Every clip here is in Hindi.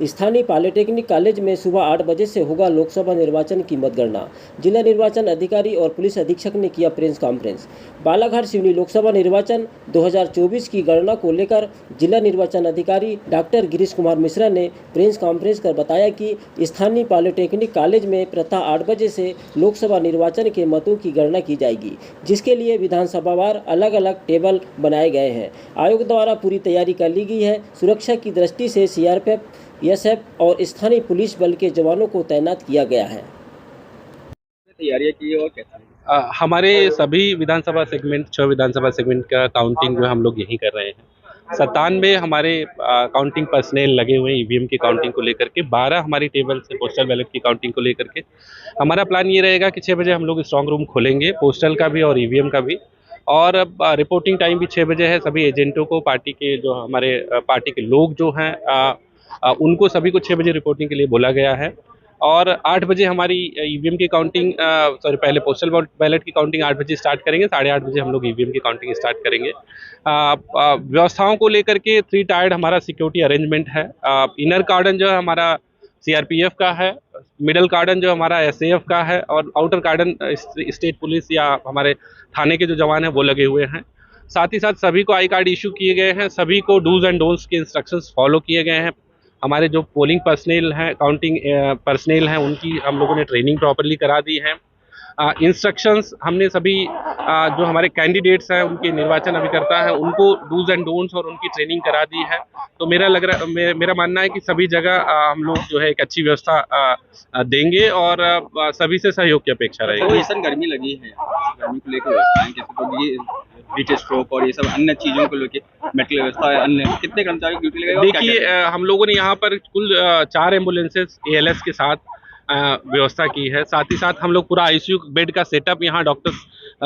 स्थानीय पॉलिटेक्निक कॉलेज में सुबह 8 बजे से होगा लोकसभा निर्वाचन की मतगणना। जिला निर्वाचन अधिकारी और पुलिस अधीक्षक ने किया प्रेस कॉन्फ्रेंस। बालाघाट सिवनी लोकसभा निर्वाचन 2024 की गणना को लेकर जिला निर्वाचन अधिकारी डॉक्टर गिरीश कुमार मिश्रा ने प्रेस कॉन्फ्रेंस कर बताया कि स्थानीय पॉलिटेक्निक कॉलेज में प्रातः 8 बजे से लोकसभा निर्वाचन के मतों की गणना की जाएगी, जिसके लिए विधानसभावार अलग अलग टेबल बनाए गए हैं। आयोग द्वारा पूरी तैयारी कर ली गई है। सुरक्षा की दृष्टि से सीआरपीएफ, एसएफ और स्थानीय पुलिस बल के जवानों को तैनात किया गया है। तैयारियां की है और कैसे? हमारे सभी विधानसभा सेगमेंट 6 विधानसभा सेगमेंट का काउंटिंग जो हम लोग यहीं कर रहे हैं। 97 हमारे काउंटिंग पर्सनेल लगे हुए हैं ईवीएम की काउंटिंग को लेकर के। 12 हमारी टेबल से पोस्टल बैलेट की काउंटिंग को लेकर के। हमारा प्लान ये रहेगा कि 6 बजे हम लोग स्ट्रांग रूम खोलेंगे, पोस्टल का भी और ईवीएम का भी। और रिपोर्टिंग टाइम भी 6 बजे है। सभी एजेंटों को, पार्टी के जो हमारे पार्टी के लोग जो हैं उनको सभी को 6 बजे रिपोर्टिंग के लिए बोला गया है। और 8 बजे हमारी ईवीएम की काउंटिंग पहले पोस्टल बैलेट की काउंटिंग 8 बजे स्टार्ट करेंगे। 8:30 बजे हम लोग ईवीएम की काउंटिंग स्टार्ट करेंगे। व्यवस्थाओं को लेकर के 3 टायर्ड हमारा सिक्योरिटी अरेंजमेंट है। इनर कार्डन जो है हमारा सीआरपीएफ का है, मिडल कार्डन जो हमारा एसएएफ का है और आउटर कार्डन स्टेट पुलिस या हमारे थाने के जो जवान हैं वो लगे हुए हैं। साथ ही साथ सभी को आई कार्ड इशू किए गए हैं। सभी को डूज एंड डोंट्स के इंस्ट्रक्शंस फॉलो किए गए हैं। हमारे जो पोलिंग पर्सनेल हैं, काउंटिंग पर्सनेल हैं, उनकी हम लोगों ने ट्रेनिंग प्रॉपरली करा दी है। इंस्ट्रक्शंस हमने सभी जो हमारे कैंडिडेट्स हैं, उनके निर्वाचन अभिकर्ता हैं, उनको डूज एंड डोंट्स और उनकी ट्रेनिंग करा दी है। तो मेरा मानना है कि सभी जगह हम लोग जो है एक अच्छी व्यवस्था देंगे और सभी से सहयोग की अपेक्षा रहेगी। तो ऐसा गर्मी लगी है, गर्मी को लेकर व्यवस्थाएं कैसे, तो ये हीट स्ट्रोक और ये सब अन्य चीज़ों को लेकर मेडिकल व्यवस्था है, अन्य कितने कर्मचारी ड्यूटी लगेगा? देखिए, हम लोगों ने यहाँ पर कुल 4 एम्बुलेंसेज एएलएस के साथ व्यवस्था की है। साथ ही साथ हम लोग पूरा आईसीयू बेड का सेटअप यहाँ डॉक्टर्स,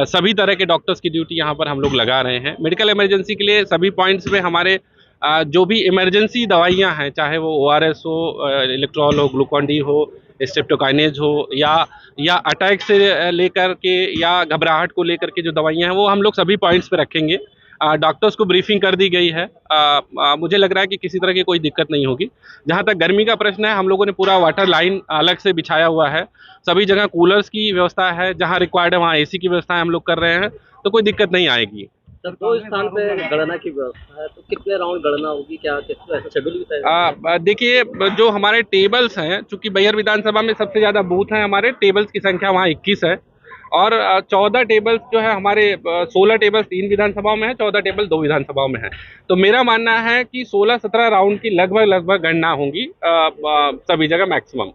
सभी तरह के डॉक्टर्स की ड्यूटी यहाँ पर हम लोग लगा रहे हैं। मेडिकल इमरजेंसी के लिए सभी पॉइंट्स पे हमारे जो भी इमरजेंसी दवाइयाँ हैं, चाहे वो ओआरएस हो, इलेक्ट्रॉल हो, ग्लूकॉन डी हो, स्ट्रेप्टोकाइनेज हो या अटैक से लेकर के या घबराहट को लेकर के जो दवाइयाँ हैं वो हम लोग सभी पॉइंट्स पे रखेंगे। डॉक्टर्स को ब्रीफिंग कर दी गई है। मुझे लग रहा है कि किसी तरह की कोई दिक्कत नहीं होगी। जहाँ तक गर्मी का प्रश्न है, हम लोगों ने पूरा वाटर लाइन अलग से बिछाया हुआ है। सभी जगह कूलर्स की व्यवस्था है, जहाँ रिक्वायर्ड है वहाँ एसी की व्यवस्था हम लोग कर रहे हैं, तो कोई दिक्कत नहीं आएगी। सर, 2 स्थान पे गणना की व्यवस्था है, तो कितने राउंड गणना होगी, क्या शेड्यूल भी? देखिए, जो हमारे टेबल्स हैं, चूंकि बैहर विधानसभा में सबसे ज़्यादा बूथ हैं, हमारे टेबल्स की संख्या वहाँ 21 है और 14 टेबल्स जो है हमारे 16 टेबल्स 3 विधानसभाओं में है, 14 टेबल 2 विधानसभाओं में है। तो मेरा मानना है कि 16-17 राउंड की लगभग गणना होगी सभी जगह मैक्सिमम।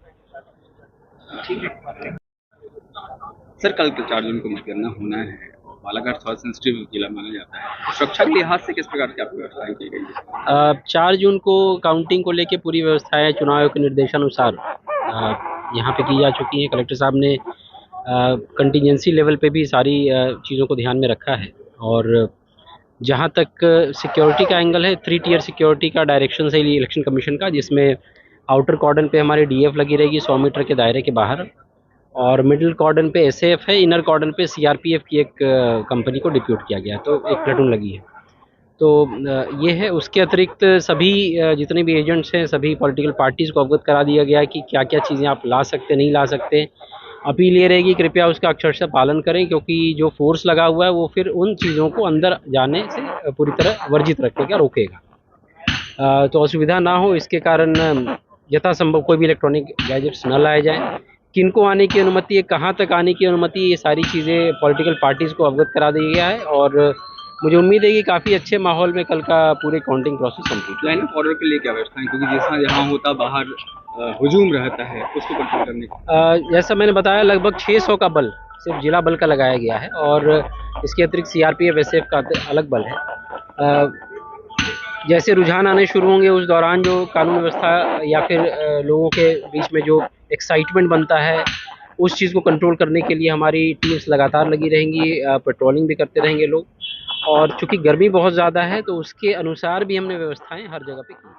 सर, कल 4 जून को मतगणना होना है। बालाघाट थोड़ा सेंसिटिव जिला माना जाता है, तो सुरक्षा के लिहाज से किस प्रकार की आपकी व्यवस्थाएं की गई है? 4 जून को काउंटिंग को लेके पूरी व्यवस्थाएं चुनाव आयोग के निर्देशानुसार यहाँ पे की जा चुकी हैं। कलेक्टर साहब ने कंटिजेंसी लेवल पे भी सारी चीज़ों को ध्यान में रखा है और जहाँ तक सिक्योरिटी का एंगल है, 3 टियर सिक्योरिटी का डायरेक्शन है इलेक्शन कमीशन का, जिसमें आउटर कॉर्डन पे हमारी डीएफ लगी रहेगी 100 मीटर के दायरे के बाहर और मिडिल कॉर्डन पे एसएएफ है। इनर कॉर्डन पे सीआरपीएफ की एक कंपनी को डिप्यूट किया गया, तो एक प्लेटून लगी है। तो ये है। उसके अतिरिक्त सभी जितने भी एजेंट्स हैं, सभी पॉलिटिकल पार्टीज़ को अवगत करा दिया गया है कि क्या क्या चीज़ें आप ला सकते नहीं ला सकते। अपील ये रहेगी कृपया उसका अक्षरशः पालन करें, क्योंकि जो फोर्स लगा हुआ है वो फिर उन चीज़ों को अंदर जाने से पूरी तरह वर्जित रखेगा, रोकेगा। तो असुविधा ना हो, इसके कारण यथासंभव कोई भी इलेक्ट्रॉनिक गैजेट्स न लाए जाएं। किनको आने की अनुमति है, कहाँ तक आने की अनुमति है, ये सारी चीज़ें पॉलिटिकल पार्टीज़ को अवगत करा दी गया है और मुझे उम्मीद है कि काफ़ी अच्छे माहौल में कल का पूरे counting process complete. Line of order के लिए क्या व्यवस्था है, क्योंकि जैसा यहाँ होता बाहर हुजूम रहता है, उसको कंट्रोल करने का? जैसा मैंने बताया, लगभग 600 का बल सिर्फ जिला बल का लगाया गया है और इसके अतिरिक्त सीआरपीएफ एसएएफ का अलग बल है। जैसे रुझान आने शुरू होंगे उस दौरान जो कानून व्यवस्था या फिर लोगों के बीच में जो एक्साइटमेंट बनता है, उस चीज़ को कंट्रोल करने के लिए हमारी टीम्स लगातार लगी रहेंगी, पेट्रोलिंग भी करते रहेंगे लोग। और चूँकि गर्मी बहुत ज़्यादा है तो उसके अनुसार भी हमने व्यवस्थाएं हर जगह पे की।